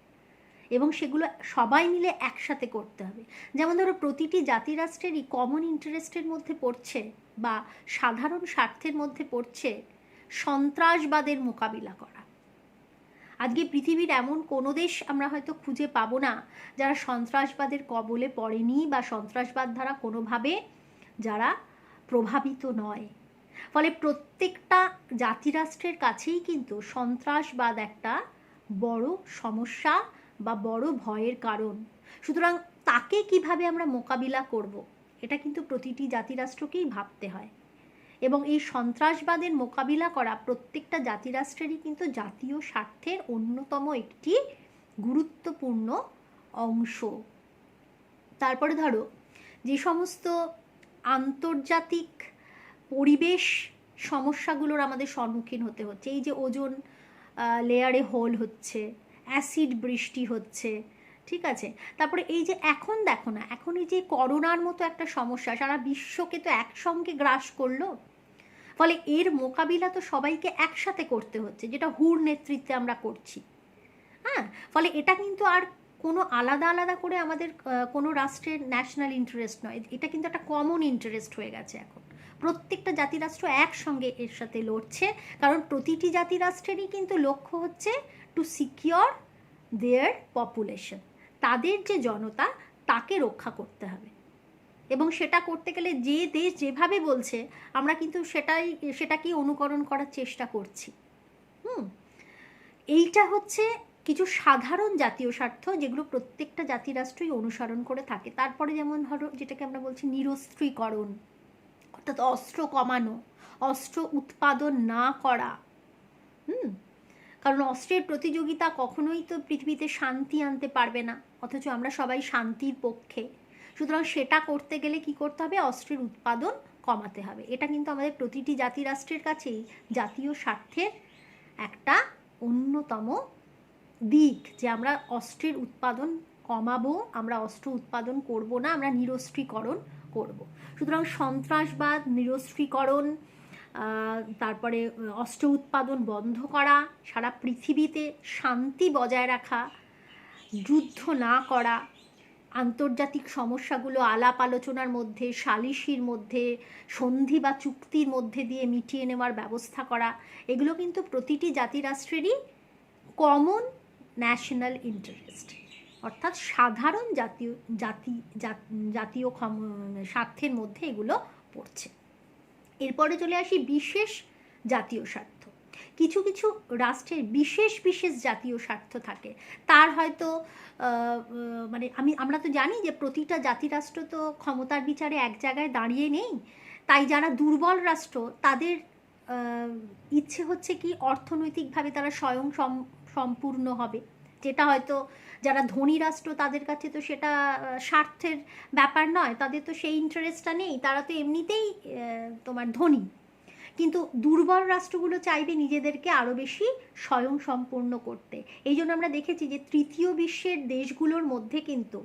এবং সেগুলো সবাই মিলে একসাথে করতে হবে। যেমন ধরো প্রতিটি জাতিরাষ্ট্রেরই কমন ইন্টারেস্টের মধ্যে পড়ছে বা সাধারণ স্বার্থের মধ্যে পড়ছে সন্ত্রাসবাদের মোকাবিলা করা। আজকে পৃথিবীর এমন কোনো দেশ আমরা হয়তো খুঁজে পাবো না যারা সন্ত্রাসবাদের কবলে পড়েনি বা সন্ত্রাসবাদ দ্বারা কোনোভাবে যারা প্রভাবিত নয়। ফলে প্রত্যেকটা জাতিরাষ্ট্রের কাছেই কিন্তু সন্ত্রাসবাদ একটা বড় সমস্যা বা বড় ভয়ের কারণ। সুতরাং তাকে কিভাবে আমরা মোকাবিলা করব, এটা কিন্তু প্রতিটি জাতিরাষ্ট্রকেই ভাবতে হয়, এবং এই সন্ত্রাসবাদের মোকাবিলা করা প্রত্যেকটা জাতিরাষ্ট্রেরই কিন্তু জাতীয় স্বার্থের অন্যতম একটি গুরুত্বপূর্ণ অংশ। তারপরে ধরো যে সমস্ত আন্তর্জাতিক পরিবেশ সমস্যাগুলোর আমাদের সম্মুখীন হতে হচ্ছে, এই যে ওজোন লেয়ারে হোল হচ্ছে, অ্যাসিড বৃষ্টি হচ্ছে, ঠিক আছে। তারপরে এই যে এখন দেখো না, এখন এই যে করোনার মতো একটা সমস্যা সারা বিশ্বকে তো একসঙ্গে গ্রাস করলো, ফলে এর মোকাবিলা তো সবাইকে একসাথে করতে হচ্ছে, যেটা হুর নেতৃত্বে আমরা করছি। হ্যাঁ, ফলে এটা কিন্তু আর কোনো আলাদা আলাদা করে আমাদের কোনো রাষ্ট্রের ন্যাশনাল ইন্টারেস্ট নয়, এটা কিন্তু একটা কমন ইন্টারেস্ট হয়ে গেছে এখন। প্রত্যেকটা জাতিরাষ্ট্র একসঙ্গে এর সাথে লড়ছে, কারণ প্রতিটি জাতিরাষ্ট্রেরই কিন্তু লক্ষ্য হচ্ছে টু সিকিওর দেয়ার পপুলেশন, তাদের যে জনতা তাকে রক্ষা করতে হবে। এবং সেটা করতে গেলে যে দেশ যেভাবে বলছে আমরা কিন্তু সেটাকেই অনুকরণ করার চেষ্টা করছি। এইটা হচ্ছে কিছু সাধারণ জাতীয় স্বার্থ যেগুলো প্রত্যেকটা জাতিরাষ্ট্রই অনুসরণ করে থাকে। তারপরে যেমন ধরো যেটাকে আমরা বলছি নিরস্ত্রীকরণ, অর্থাৎ অস্ত্র কমানো, অস্ত্র উৎপাদন না করা। কারণ অস্ত্রের প্রতিযোগিতা কখনোই তো পৃথিবীতে শান্তি আনতে পারবে না, অথচ আমরা সবাই শান্তির পক্ষে। সুতরাং সেটা করতে গেলে কি করতে হবে, অস্ত্রের উৎপাদন কমাতে হবে। এটা কিন্তু আমাদের প্রতিটি জাতিরাষ্ট্রের কাছেই জাতীয় স্বার্থের একটা অন্যতম দিক, যে আমরা অস্ত্রের উৎপাদন কমাবো, আমরা অস্ত্র উৎপাদন করব না, আমরা নিরস্ত্রীকরণ করব। সুতরাং সন্ত্রাসবাদ, নিরস্ত্রীকরণ, তারপরে অস্ত্র উৎপাদন বন্ধ করা, সারা পৃথিবীতে শান্তি বজায় রাখা, যুদ্ধ না করা, আন্তর্জাতিক সমস্যাগুলো আলাপ আলোচনার মধ্যে, সালিশির মধ্যে, সন্ধি বা চুক্তির মধ্যে দিয়ে মিটিয়ে নেওয়ার ব্যবস্থা করা, এগুলো কিন্তু প্রতিটি জাতিরাষ্ট্রেরই কমন ন্যাশনাল ইন্টারেস্ট, অর্থাৎ সাধারণ জাতীয় স্বার্থের মধ্যে এগুলো পড়ছে। এরপরে চলে আসি বিশেষ জাতীয় স্বার্থ। কিছু কিছু রাষ্ট্রের বিশেষ বিশেষ জাতীয় স্বার্থ থাকে, তার হয়তো মানে আমরা তো জানি যে প্রতিটা জাতিরাষ্ট্র তো ক্ষমতার বিচারে এক জায়গায় দাঁড়িয়ে নেই, তাই যারা দুর্বল রাষ্ট্র তাদের ইচ্ছে হচ্ছে কি অর্থনৈতিকভাবে তারা স্বয়ং সম্পূর্ণ হবে, যেটা হয়তো যারা ধনী রাষ্ট্র তাদের কাছে তো সেটা স্বার্থের ব্যাপার নয়, তাদের তো সেই ইন্টারেস্টটা নেই, তারা তো এমনিতেই তোমার ধনী। কিন্তু দুর্বল রাষ্ট্রগুলো চাইবে নিজেদেরকে আরও বেশি স্বয়ংসম্পূর্ণ করতে। এই জন্য আমরা দেখেছি যে তৃতীয় বিশ্বের দেশগুলোর মধ্যে কিন্তু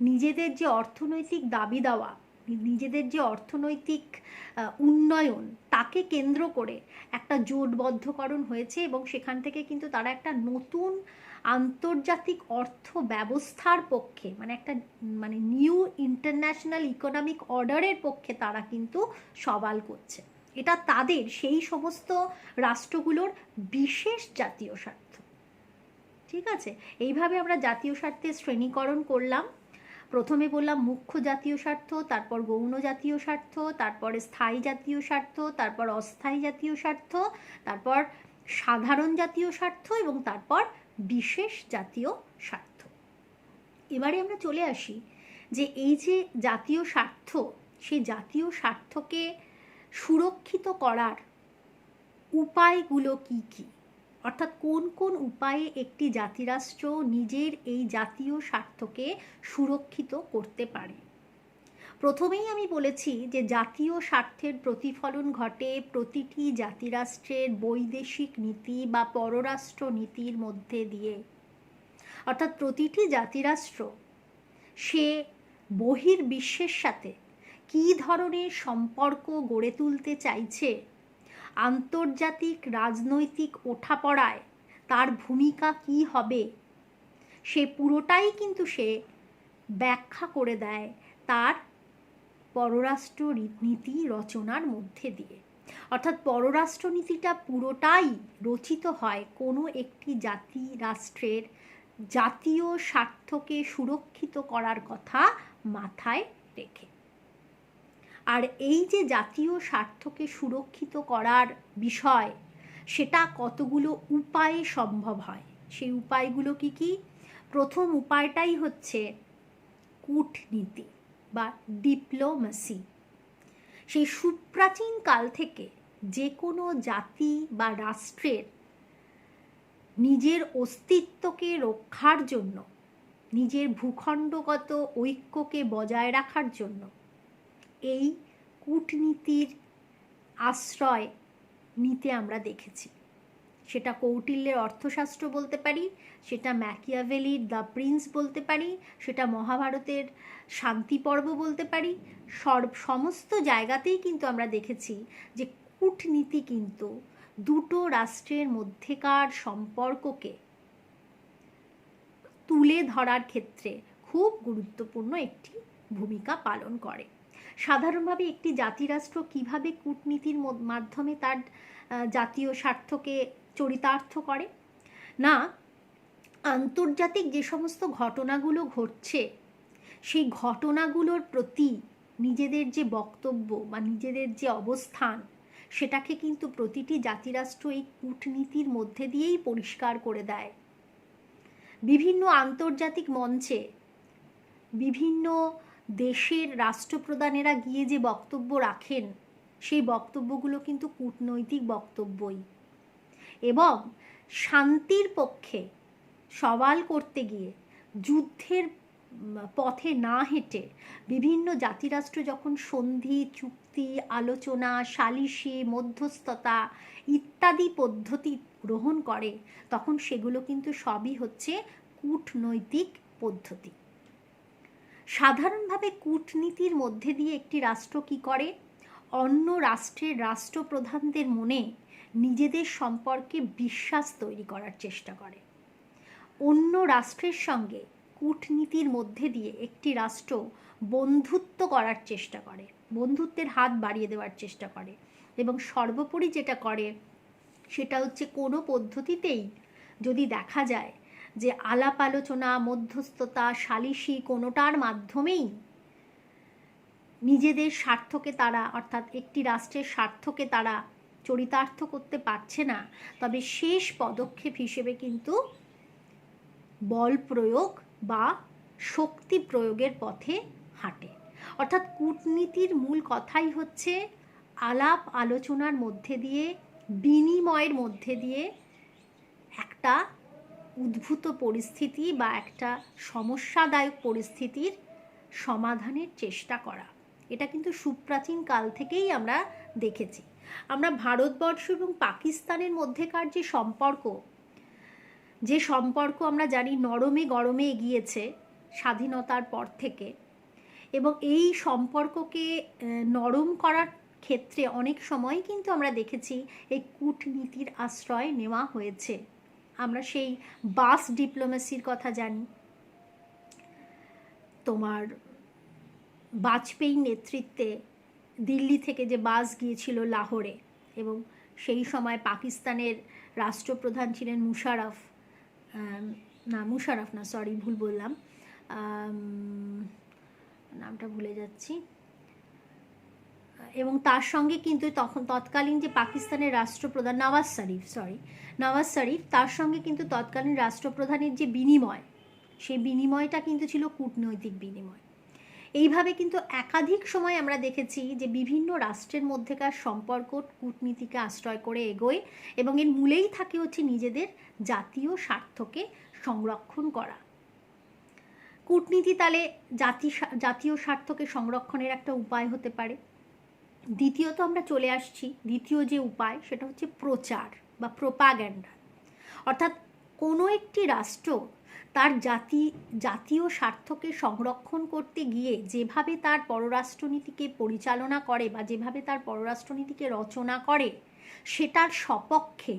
নিজেদের যে অর্থনৈতিক দাবি দেওয়া, নিজেদের যে অর্থনৈতিক উন্নয়ন, তাকে কেন্দ্র করে একটা জোটবদ্ধকরণ হয়েছে, এবং সেখান থেকে কিন্তু তারা একটা নতুন আন্তর্জাতিক অর্থ ব্যবস্থার পক্ষে, মানে একটা নিউ ইন্টারন্যাশনাল ইকোনমিক অর্ডারের পক্ষে তারা কিন্তু সওয়াল করছে। এটা তাদের সেই সমস্ত রাষ্ট্রগুলোর বিশেষ জাতীয় স্বার্থ। ঠিক আছে, এইভাবে আমরা জাতীয় স্বার্থের শ্রেণীকরণ করলাম। প্রথমে বললাম মুখ্য জাতীয় স্বার্থ, তারপর গৌণ জাতীয় স্বার্থ, তারপরে স্থায়ী জাতীয় স্বার্থ, তারপর অস্থায়ী জাতীয় স্বার্থ, তারপর সাধারণ জাতীয় স্বার্থ, এবং তারপর বিশেষ জাতীয় স্বার্থ। এবারে আমরা চলে আসি যে এই যে জাতীয় স্বার্থ, সেই জাতীয় স্বার্থকে সুরক্ষিত করার উপায়গুলো কি কি, অর্থাৎ কোন কোন উপায়ে একটি জাতিরাষ্ট্র নিজের এই জাতীয় স্বার্থকে সুরক্ষিত করতে পারে। প্রথমেই আমি বলেছি যে জাতীয় স্বার্থের প্রতিফলন ঘটে প্রতিটি জাতিরাষ্ট্রের বৈদেশিক নীতি বা পররাষ্ট্র নীতির মধ্যে দিয়ে, অর্থাৎ প্রতিটি জাতিরাষ্ট্র সে বহির্বিশ্বের সাথে কী ধরনের সম্পর্ক গড়ে তুলতে চাইছে, আন্তর্জাতিক রাজনৈতিক ওঠাপড়ায় তার ভূমিকা কী হবে, সে পুরোটাই কিন্তু সে ব্যাখ্যা করে দেয় তার পররাষ্ট্র নীতি রচনার মধ্যে দিয়ে। অর্থাৎ পররাষ্ট্রনীতিটা পুরোটাই রচিত হয় কোনো একটি রাষ্ট্রের জাতীয় স্বার্থকে সুরক্ষিত করার কথা মাথায় রেখে। আর এই যে জাতীয় স্বার্থকে সুরক্ষিত করার বিষয়, সেটা কতগুলো উপায়ে সম্ভব হয়। সেই উপায়গুলো কি কি? প্রথম উপায়টাই হচ্ছে কূটনীতি বা ডিপ্লোমেসি। সেই সুপ্রাচীন কাল থেকে যে কোনো জাতি বা রাষ্ট্রের নিজের অস্তিত্বকে রক্ষার জন্য, নিজের ভূখণ্ডগত ঐক্যকে বজায় রাখার জন্য এই কূটনীতির আশ্রয় নিতে আমরা দেখেছি। সেটা কৌটিল্যের অর্থশাস্ত্র বলতে পারি, সেটা ম্যাকিয়াভেলির দ্য প্রিন্স বলতে পারি, সেটা মহাভারতের শান্তি পর্ব বলতে পারি। সমস্ত জায়গাতেই কিন্তু আমরা দেখেছি যে কূটনীতি কিন্তু দুটো রাষ্ট্রের মধ্যেকার সম্পর্ককে তুলে ধরার ক্ষেত্রে খুব গুরুত্বপূর্ণ একটি ভূমিকা পালন করে। সাধারণভাবে একটি জাতিরাষ্ট্র কিভাবে কূটনীতির মাধ্যমে তার জাতীয় স্বার্থকে চরিতার্থ করে? না, আন্তর্জাতিক যে সমস্ত ঘটনাগুলো ঘটছে সেই ঘটনাগুলোর প্রতি নিজেদের যে বক্তব্য বা নিজেদের যে অবস্থান, সেটাকে কিন্তু প্রতিটি জাতিরাষ্ট্র এই কূটনীতির মধ্যে দিয়েই পরিষ্কার করে দেয়। বিভিন্ন আন্তর্জাতিক মঞ্চে বিভিন্ন দেশের রাষ্ট্রপ্রধানেরা গিয়ে যে বক্তব্য রাখেন, সেই বক্তব্যগুলো কিন্তু কূটনৈতিক বক্তব্যই। এবং শান্তির পক্ষে সওয়াল করতে গিয়ে যুদ্ধের পথে না হেঁটে বিভিন্ন জাতিরাষ্ট্র যখন সন্ধি, চুক্তি, আলোচনা, সালিশি, মধ্যস্থতা ইত্যাদি পদ্ধতি গ্রহণ করে, তখন সেগুলো কিন্তু সবই হচ্ছে কূটনৈতিক পদ্ধতি। সাধারণভাবে কূটনীতির মধ্যে দিয়ে একটি রাষ্ট্র কি করে? অন্য রাষ্ট্রের রাষ্ট্রপ্রধানদের মনে নিজেদের সম্পর্কে বিশ্বাস তৈরি করার চেষ্টা করে। অন্য রাষ্ট্রের সঙ্গে কূটনীতির মধ্যে দিয়ে একটি রাষ্ট্র বন্ধুত্ব করার চেষ্টা করে, বন্ধুত্বের হাত বাড়িয়ে দেওয়ার চেষ্টা করে। এবং সর্বোপরি যেটা করে সেটা হচ্ছে কোনো পদ্ধতিতেই যদি দেখা যায় যে আলাপ আলোচনা, মধ্যস্থতা, সালিশি কোনোটার মাধ্যমেই নিজেদের স্বার্থকে তারা, অর্থাৎ একটি রাষ্ট্রের স্বার্থকে তারা চরিতার্থ করতে পারছে না, তবে শেষ পদক্ষেপ হিসেবে কিন্তু বল প্রয়োগ বা শক্তি প্রয়োগের পথে হাঁটে। অর্থাৎ কূটনীতির মূল কথাই হচ্ছে আলাপ আলোচনার মধ্যে দিয়ে, বিনিময়ের মধ্যে দিয়ে একটা উদ্ভূত পরিস্থিতি বা একটা সমস্যাদায়ক পরিস্থিতির সমাধানের চেষ্টা করা। এটা কিন্তু সুপ্রাচীন কাল থেকেই আমরা দেখেছি। আমরা ভারতবর্ষ এবং পাকিস্তানের মধ্যেকার যে সম্পর্ক আমরা জানি নরমে গরমে এগিয়েছে স্বাধীনতার পর থেকে, এবং এই সম্পর্ককে নরম করার ক্ষেত্রে অনেক সময় কিন্তু আমরা দেখেছি এই কূটনীতির আশ্রয় নেওয়া হয়েছে। আমরা সেই বাস ডিপ্লোমেসির কথা জানি। তোমার বাজপেয়ীর নেতৃত্বে দিল্লি থেকে যে বাস গিয়েছিল লাহোরে, এবং সেই সময় পাকিস্তানের রাষ্ট্রপ্রধান ছিলেন মুশারফ না, সরি ভুল বললাম, নামটা ভুলে যাচ্ছি। এবং তার সঙ্গে কিন্তু তৎকালীন যে পাকিস্তানের রাষ্ট্রপ্রধান নওয়াজ শরীফ, তার সঙ্গে কিন্তু তৎকালীন রাষ্ট্রপ্রধানের যে বিনিময়, সেই বিনিময়টা কিন্তু ছিল কূটনৈতিক বিনিময়। এইভাবে কিন্তু একাধিক সময় আমরা দেখেছি যে বিভিন্ন রাষ্ট্রের মধ্যেকার সম্পর্ক কূটনীতিকে আশ্রয় করে এগোয়, এবং এর মূলেই থাকে হচ্ছে নিজেদের জাতীয় স্বার্থকে সংরক্ষণ করা। কূটনীতি তাহলে জাতীয় স্বার্থকে সংরক্ষণের একটা উপায় হতে পারে। দ্বিতীয়ত আমরা চলে আসছি, দ্বিতীয় যে উপায় সেটা হচ্ছে প্রচার বা প্রোপাগ্যান্ডা। অর্থাৎ কোনো একটি রাষ্ট্র তার জাতীয় স্বার্থকে সংরক্ষণ করতে গিয়ে যেভাবে তার পররাষ্ট্রনীতিকে পরিচালনা করে বা যেভাবে তার পররাষ্ট্রনীতিকে রচনা করে, সেটার সপক্ষে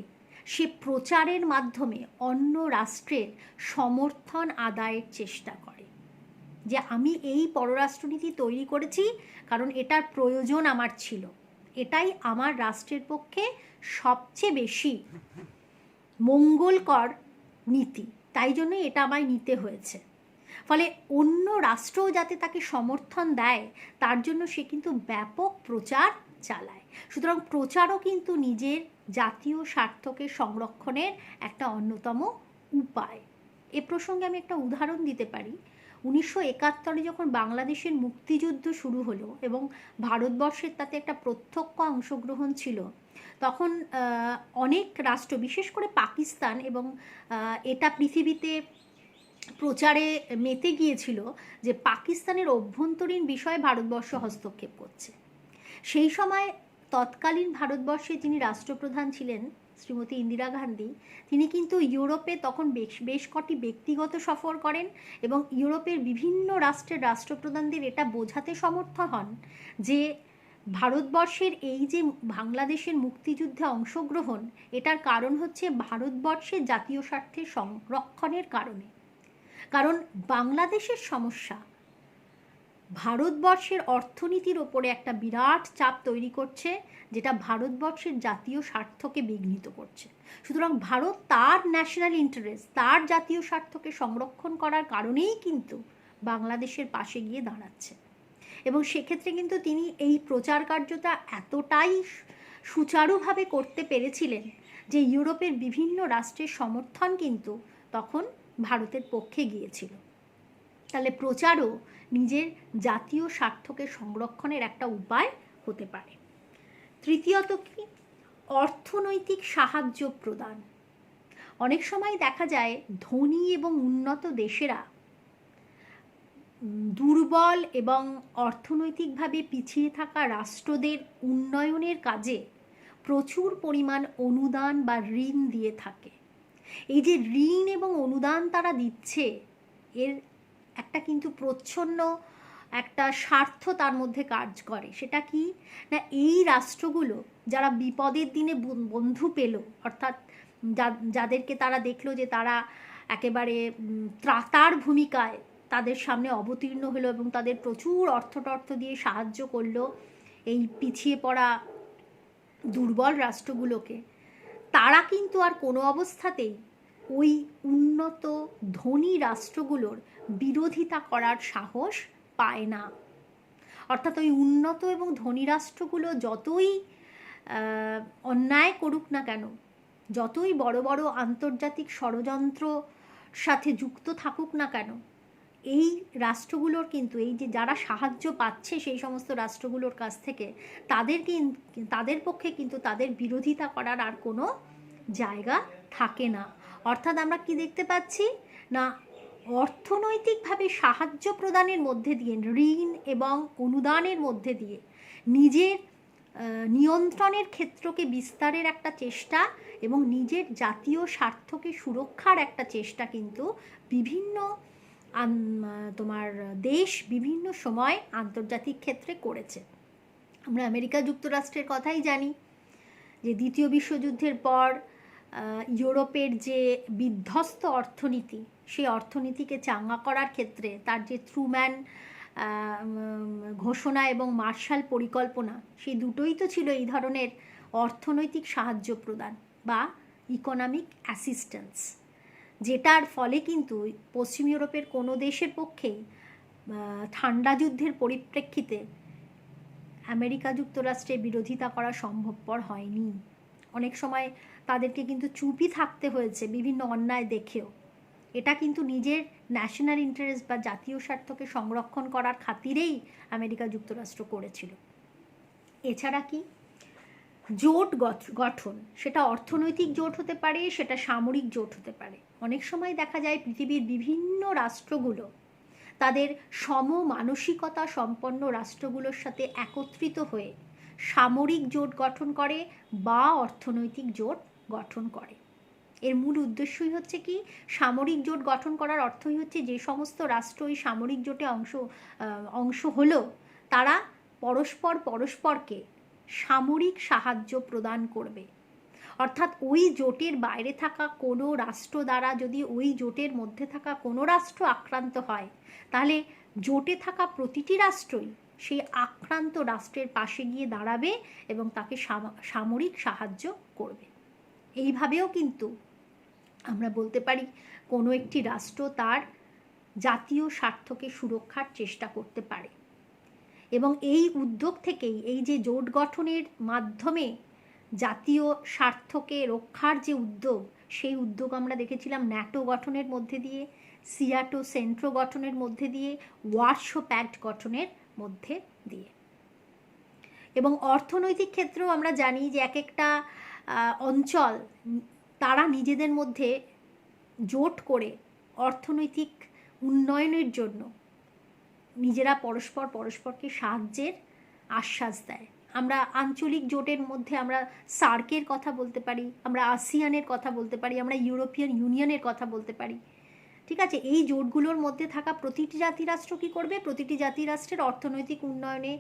সে প্রচারের মাধ্যমে অন্য রাষ্ট্রের সমর্থন আদায়ের চেষ্টা করে, যে আমি এই পররাষ্ট্রনীতি তৈরি করেছি কারণ এটার প্রয়োজন আমার ছিল, এটাই আমার রাষ্ট্রের পক্ষে সবচেয়ে বেশি মঙ্গলকর নীতি, তাই জন্য এটা আমায় নিতে হয়েছে। ফলে অন্য রাষ্ট্রও যাতে তাকে সমর্থন দেয় তার জন্য সে কিন্তু ব্যাপক প্রচার চালায়। সুতরাং প্রচারও কিন্তু নিজের জাতীয় স্বার্থকে সংরক্ষণের একটা অন্যতম উপায়। এ প্রসঙ্গে আমি একটা উদাহরণ দিতে পারি। 1971 যখন বাংলাদেশের মুক্তিযুদ্ধ শুরু হলো এবং ভারতবর্ষের তাতে একটা প্রত্যক্ষ অংশগ্রহণ ছিল, তখন অনেক রাষ্ট্র, বিশেষ করে পাকিস্তান, এবং এটা পৃথিবীতে প্রচারে মেতে গিয়েছিল যে পাকিস্তানের অভ্যন্তরীণ বিষয়ে ভারতবর্ষ হস্তক্ষেপ করছে। সেই সময় তৎকালীন ভারতবর্ষে যিনি রাষ্ট্রপ্রধান ছিলেন শ্রীমতী ইন্দিরা গান্ধী, তিনি কিন্তু ইউরোপে তখন বেশ বেশ কটি ব্যক্তিগত সফর করেন এবং ইউরোপের বিভিন্ন রাষ্ট্রের রাষ্ট্রপ্রধানদের এটা বোঝাতে সমর্থ হন যে ভারতবর্ষের এই যে বাংলাদেশের মুক্তিযুদ্ধে অংশগ্রহণ, এটার কারণ হচ্ছে ভারতবর্ষের জাতীয় স্বার্থের সংরক্ষণের কারণে। কারণ বাংলাদেশের সমস্যা ভারতবর্ষের অর্থনীতির ওপরে একটা বিরাট চাপ তৈরি করছে, যেটা ভারতবর্ষের জাতীয় স্বার্থকে বিঘ্নিত করছে। সুতরাং ভারত তার ন্যাশনাল ইন্টারেস্ট, তার জাতীয় স্বার্থকে সংরক্ষণ করার কারণেই কিন্তু বাংলাদেশের পাশে গিয়ে দাঁড়াচ্ছে। এবং সেক্ষেত্রে কিন্তু তিনি এই প্রচার কার্যটা এতটাই সুচারুভাবে করতে পেরেছিলেন যে ইউরোপের বিভিন্ন রাষ্ট্রের সমর্থন কিন্তু তখন ভারতের পক্ষে গিয়েছিল। তাহলে প্রচারও নিজের জাতীয় স্বার্থকে সংরক্ষণের একটা উপায় হতে পারে। তৃতীয়ত কি? অর্থনৈতিক সাহায্য প্রদান। অনেক সময় দেখা যায় ধনী এবং উন্নত দেশেরা দুর্বল এবং অর্থনৈতিকভাবে পিছিয়ে থাকা রাষ্ট্রদের উন্নয়নের কাজে প্রচুর পরিমাণ অনুদান বা ঋণ দিয়ে থাকে। এই যে ঋণ এবং অনুদান তারা দিচ্ছে, এর একটা কিন্তু প্রচ্ছন্ন একটা স্বার্থ তার মধ্যে কাজ করে। সেটা কি না, এই রাষ্ট্রগুলো যারা বিপদের দিনে বন্ধু পেল, অর্থাৎ যাদেরকে তারা দেখলো যে তারা একেবারে ত্রাতার ভূমিকায় তাদের সামনে অবতীর্ণ হলো এবং তাদের প্রচুর অর্থ দিয়ে সাহায্য করলো এই পিছিয়ে পড়া দুর্বল রাষ্ট্রগুলোকে, তারা কিন্তু আর কোনো অবস্থাতেই ওই উন্নত ধনী রাষ্ট্রগুলোর বিরোধিতা করার সাহস পায় না। অর্থাৎ ওই উন্নত এবং ধনী রাষ্ট্রগুলো যতই অন্যায় করুক না কেন, যতই বড় বড় আন্তর্জাতিক ষড়যন্ত্র সাথে যুক্ত থাকুক না কেন, এই রাষ্ট্রগুলোর কিন্তু এই যে যারা সাহায্য পাচ্ছে সেই সমস্ত রাষ্ট্রগুলোর কাছ থেকে, তাদের পক্ষে কিন্তু তাদের বিরোধিতা করার আর কোনো জায়গা থাকে না। অর্থাৎ আমরা কি দেখতে পাচ্ছি না, অর্থনৈতিকভাবে সাহায্য প্রদানের মধ্যে দিয়ে, ঋণ এবং অনুদানের মধ্যে দিয়ে নিজের নিয়ন্ত্রণের ক্ষেত্রকে বিস্তারের একটা চেষ্টা এবং নিজের জাতীয় স্বার্থকে সুরক্ষার একটা চেষ্টা কিন্তু বিভিন্ন তোমার দেশ বিভিন্ন সময় আন্তর্জাতিক ক্ষেত্রে করেছে। আমরা আমেরিকা যুক্তরাষ্ট্রের কথাই জানি যে দ্বিতীয় বিশ্বযুদ্ধের পর ইউরোপের যে বিধ্বস্ত অর্থনীতি, সেই অর্থনীতিকে চাঙ্গা করার ক্ষেত্রে তার যে ট্রুম্যান ঘোষণা এবং মার্শাল পরিকল্পনা, সেই দুটোই তো ছিল এই ধরনের অর্থনৈতিক সাহায্য প্রদান বা ইকোনমিক অ্যাসিস্ট্যান্স, যেটার ফলে কিন্তু পশ্চিম ইউরোপের কোনো দেশের পক্ষেই ঠান্ডা যুদ্ধের পরিপ্রেক্ষিতে আমেরিকা যুক্তরাষ্ট্রের বিরোধিতা করা সম্ভবপর হয়নি। অনেক সময় তাদেরকে কিন্তু চুপই থাকতে হয়েছে বিভিন্ন অন্যায় দেখেও। এটা কিন্তু নিজের ন্যাশনাল ইন্টারেস্ট বা জাতীয় স্বার্থকে সংরক্ষণ করার খাতিরেই আমেরিকা যুক্তরাষ্ট্র করেছিল। এছাড়া কি জোট গঠন, সেটা অর্থনৈতিক জোট হতে পারে, সেটা সামরিক জোট হতে পারে। অনেক সময় দেখা যায় পৃথিবীর বিভিন্ন রাষ্ট্রগুলো তাদের সমমানসিকতা সম্পন্ন রাষ্ট্রগুলোর সাথে একত্রিত হয়ে সামরিক জোট গঠন করে বা অর্থনৈতিক জোট গঠন করে। এর মূল উদ্দেশ্যই হচ্ছে কি, সামরিক জোট গঠন করার অর্থই হচ্ছে যে সমস্ত রাষ্ট্র এই সামরিক জোটে অংশ হলো, তারা পরস্পরকে সামরিক সাহায্য প্রদান করবে। অর্থাৎ ওই জোটের বাইরে থাকা কোনো রাষ্ট্র দ্বারা যদি ওই জোটের মধ্যে থাকা কোনো রাষ্ট্র আক্রান্ত হয়, তাহলে জোটে থাকা প্রতিটি রাষ্ট্রই সেই আক্রান্ত রাষ্ট্রের পাশে গিয়ে দাঁড়াবে এবং তাকে সামরিক সাহায্য করবে। এইভাবেও কিন্তু আমরা বলতে পারি কোনো একটি রাষ্ট্র তার জাতীয় স্বার্থকে সুরক্ষার চেষ্টা করতে পারে। এবং এই উদ্যোগ থেকেই, এই যে জোট গঠনের মাধ্যমে জাতীয় স্বার্থকে রক্ষার যে উদ্যোগ, সেই উদ্যোগ আমরা দেখেছিলাম ন্যাটো গঠনের মধ্যে দিয়ে, সিয়াটো সেন্ট্রো গঠনের মধ্যে দিয়ে, ওয়ারশো প্যাক্ট গঠনের মধ্যে দিয়ে। এবং অর্থনৈতিক ক্ষেত্রেও আমরা জানি যে এক একটা অঞ্চল তারা নিজেদের মধ্যে জোট করে অর্থনৈতিক উন্নয়নের জন্য নিজেরা পরস্পরকে সাহায্যের আশ্বাস দেয়। আমরা আঞ্চলিক জোটের মধ্যে আমরা সার্কের কথা বলতে পারি, আমরা আসিয়ানের কথা বলতে পারি, আমরা ইউরোপিয়ান ইউনিয়নের কথা বলতে পারি। ঠিক আছে, এই জোটগুলোর মধ্যে থাকা প্রতিটি জাতিরাষ্ট্র কী করবে? প্রতিটি জাতিরাষ্ট্রের অর্থনৈতিক উন্নয়নে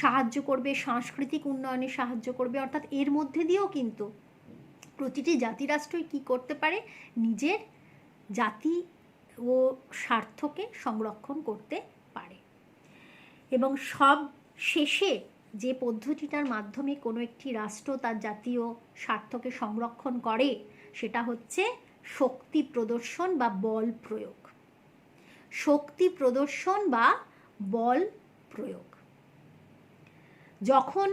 সাহায্য করবে, সাংস্কৃতিক উন্নয়নে সাহায্য করবে। অর্থাৎ এর মধ্যে দিয়েও কিন্তু প্রতিটি জাতিরাষ্ট্রই কী করতে পারে? নিজের জাতি ও স্বার্থকে সংরক্ষণ করতে পারে। এবং সব শেষে যে পদ্ধতিটার মাধ্যমে কোনো একটি রাষ্ট্র তার জাতীয় স্বার্থকে সংরক্ষণ করে সেটা হচ্ছে শক্তি প্রদর্শন বা বল প্রয়োগ। শক্তি প্রদর্শন বা বল প্রয়োগ। যখন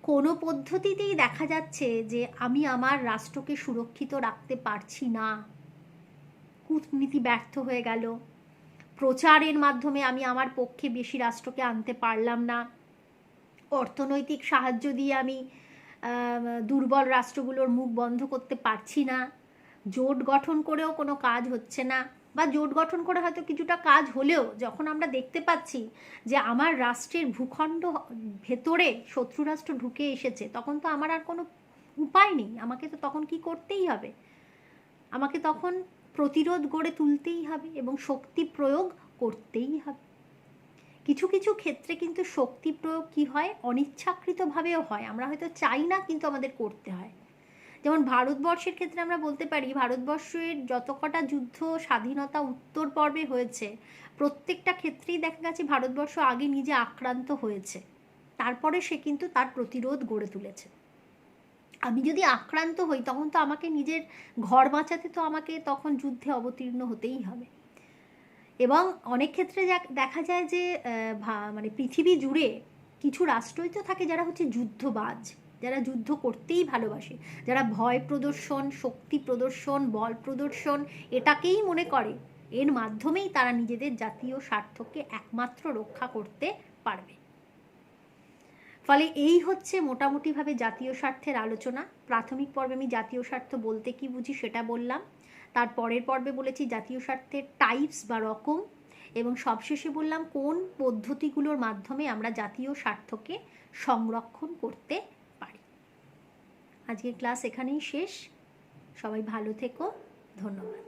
কোনো পদ্ধতিতেই দেখা যাচ্ছে যে আমি আমার রাষ্ট্রকে সুরক্ষিত রাখতে পারছি না, কূটনীতি ব্যর্থ হয়ে গেল, প্রচারের মাধ্যমে আমি আমার পক্ষে বেশি রাষ্ট্রকে আনতে পারলাম না, অর্থনৈতিক সাহায্য দিয়ে আমি দুর্বল রাষ্ট্রগুলোর মুখ বন্ধ করতে পারছি না, জোট গঠন করেও কোনো কাজ হচ্ছে না, বা জোট গঠন করে হয়তো কিছুটা কাজ হলেও যখন আমরা দেখতে পাচ্ছি যে আমার রাষ্ট্রের ভূখণ্ড ভেতরে শত্রু রাষ্ট্র ঢুকে এসেছে, তখন তো আমার আর কোনো উপায় নেই। আমাকে তো তখন কি করতেই হবে? আমাকে তখন প্রতিরোধ গড়ে তুলতেই হবে এবং শক্তি প্রয়োগ করতেই হবে। কিছু কিছু ক্ষেত্রে কিন্তু শক্তি প্রয়োগ কী হয়? অনিচ্ছাকৃতভাবেও হয়। আমরা হয়তো চাই না, কিন্তু আমাদের করতে হয়। যেমন ভারতবর্ষের ক্ষেত্রে আমরা বলতে পারি, ভারতবর্ষের যত কটা যুদ্ধ স্বাধীনতা উত্তর পর্বে হয়েছে, প্রত্যেকটা ক্ষেত্রেই দেখা গেছে ভারতবর্ষ আগে নিজে আক্রান্ত হয়েছে, তারপরে সে কিন্তু তার প্রতিরোধ গড়ে তুলেছে। আমি যদি আক্রান্ত হই তখন তো আমাকে নিজের ঘর বাঁচাতে তো আমাকে তখন যুদ্ধে অবতীর্ণ হতেই হবে। এবং অনেক ক্ষেত্রে দেখা যায় যে মানে পৃথিবী জুড়ে কিছু রাষ্ট্রই তো থাকে যারা হচ্ছে যুদ্ধবাজ, যারা যুদ্ধ করতেই ভালোবাসে, যারা ভয় প্রদর্শন, শক্তি প্রদর্শন, বল প্রদর্শন এটাকেই মনে করে এর মাধ্যমেই তারা নিজেদের জাতীয় স্বার্থকে একমাত্র রক্ষা করতে পারবে। ফলে এই হচ্ছে মোটামুটিভাবে জাতীয় স্বার্থের আলোচনা। প্রাথমিক পর্বে আমি জাতীয় স্বার্থ বলতে কি বুঝি সেটা বললাম, তার পরের পর্বে বলেছি জাতীয় স্বার্থের টাইপস বা রকম, এবং সবশেষে বললাম কোন পদ্ধতিগুলোর মাধ্যমে আমরা জাতীয় স্বার্থকে সংরক্ষণ করতে পারি। আজকের ক্লাস এখানেই শেষ। সবাই ভালো থেকো, ধন্যবাদ।